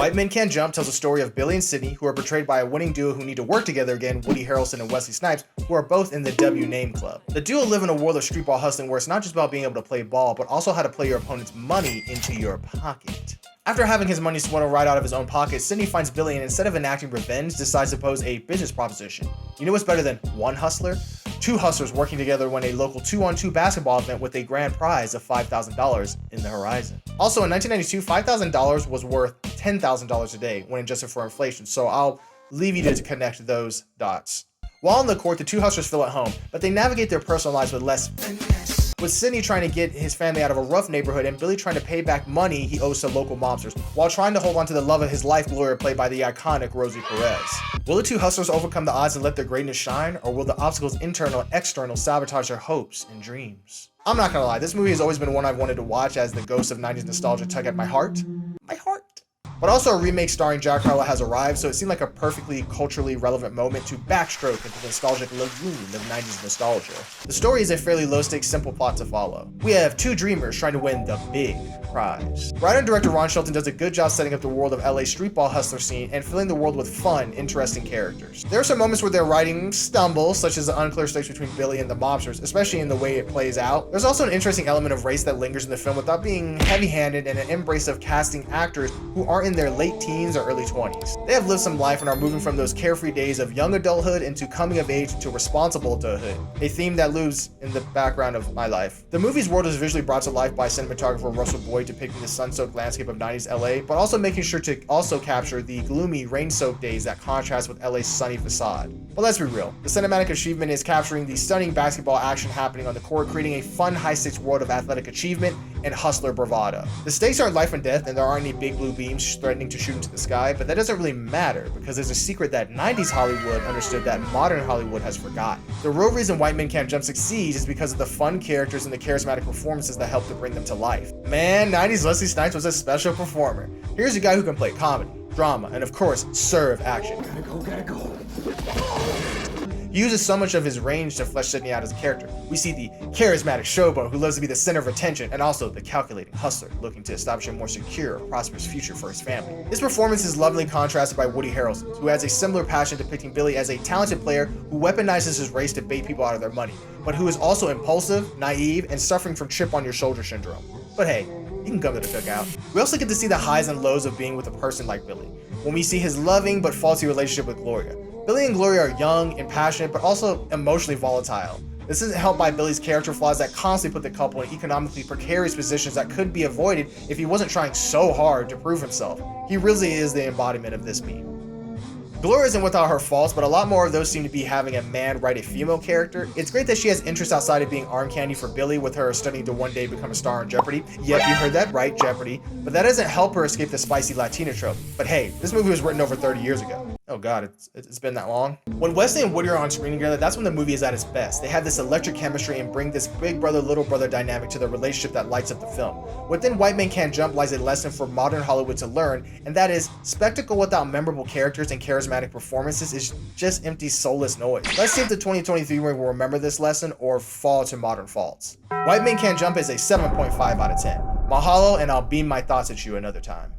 White Men Can't Jump tells the story of Billy and Sydney, who are portrayed by a winning duo who need to work together again, Woody Harrelson and Wesley Snipes, who are both in the W name club. The duo live in a world of streetball hustling where it's not just about being able to play ball, but also how to play your opponent's money into your pocket. After having his money swindled right out of his own pocket, Sydney finds Billy and instead of enacting revenge, decides to pose a business proposition. You know what's better than one hustler? Two hustlers working together win a local 2-on-2 basketball event with a grand prize of $5,000 in the horizon. Also in 1992, $5,000 was worth $10,000 today when adjusted for inflation, so I'll leave you to connect those dots. While on the court, the two hustlers feel at home, but they navigate their personal lives with less finesse. With Sydney trying to get his family out of a rough neighborhood and Billy trying to pay back money he owes to local mobsters, while trying to hold on to the love of his life, Gloria, played by the iconic Rosie Perez. Will the two hustlers overcome the odds and let their greatness shine, or will the obstacles internal and external sabotage their hopes and dreams? I'm not gonna lie, this movie has always been one I've wanted to watch as the ghost of 90s nostalgia tug at my heart. But also a remake starring Jack Harlow has arrived, so it seemed like a perfectly culturally relevant moment to backstroke into the nostalgic lagoon of 90s nostalgia. The story is a fairly low-stakes, simple plot to follow. We have two dreamers trying to win the big prize. Writer and director Ron Shelton does a good job setting up the world of LA's streetball hustler scene and filling the world with fun, interesting characters. There are some moments where their writing stumbles, such as the unclear stakes between Billy and the mobsters, especially in the way it plays out. There's also an interesting element of race that lingers in the film without being heavy-handed, and an embrace of casting actors who are in their late teens or early 20s. They have lived some life and are moving from those carefree days of young adulthood into coming of age to responsible adulthood, a theme that lives in the background of my life. The movie's world is visually brought to life by cinematographer Russell Boyd depicting the sun-soaked landscape of 90s LA, but also making sure to also capture the gloomy, rain-soaked days that contrast with LA's sunny facade. But let's be real, the cinematic achievement is capturing the stunning basketball action happening on the court, creating a fun, high-stakes world of athletic achievement and hustler bravado. The stakes aren't life and death, and there aren't any big blue beams threatening to shoot into the sky, but that doesn't really matter because there's a secret that 90s Hollywood understood that modern Hollywood has forgotten. The real reason White Men Can't Jump succeeds is because of the fun characters and the charismatic performances that help to bring them to life. Man, 90s Wesley Snipes was a special performer. Here's a guy who can play comedy, drama, and of course, serve action. Gotta go. He uses so much of his range to flesh Sydney out as a character. We see the charismatic showboat who loves to be the center of attention, and also the calculating hustler looking to establish a more secure, prosperous future for his family. His performance is lovingly contrasted by Woody Harrelson, who has a similar passion depicting Billy as a talented player who weaponizes his race to bait people out of their money, but who is also impulsive, naive, and suffering from chip on your shoulder syndrome. But hey, you can come to the cookout. We also get to see the highs and lows of being with a person like Billy, when we see his loving but faulty relationship with Gloria. Billy and Gloria are young and passionate, but also emotionally volatile. This isn't helped by Billy's character flaws that constantly put the couple in economically precarious positions that could be avoided if he wasn't trying so hard to prove himself. He really is the embodiment of this meme. Gloria isn't without her faults, but a lot more of those seem to be having a man write a female character. It's great that she has interests outside of being arm candy for Billy, with her studying to one day become a star in Jeopardy. Yep, you heard that right, Jeopardy. But that doesn't help her escape the spicy Latina trope. But hey, this movie was written over 30 years ago. Oh god, it's been that long. When Wesley and Woody are on screen together, that's when the movie is at its best. They have this electric chemistry and bring this big brother, little brother dynamic to the relationship that lights up the film. Within White Men Can't Jump lies a lesson for modern Hollywood to learn, and that is, spectacle without memorable characters and charismatic performances is just empty, soulless noise. Let's see if the 2023 movie will remember this lesson or fall to modern faults. White Men Can't Jump is a 7.5 out of 10. Mahalo, and I'll beam my thoughts at you another time.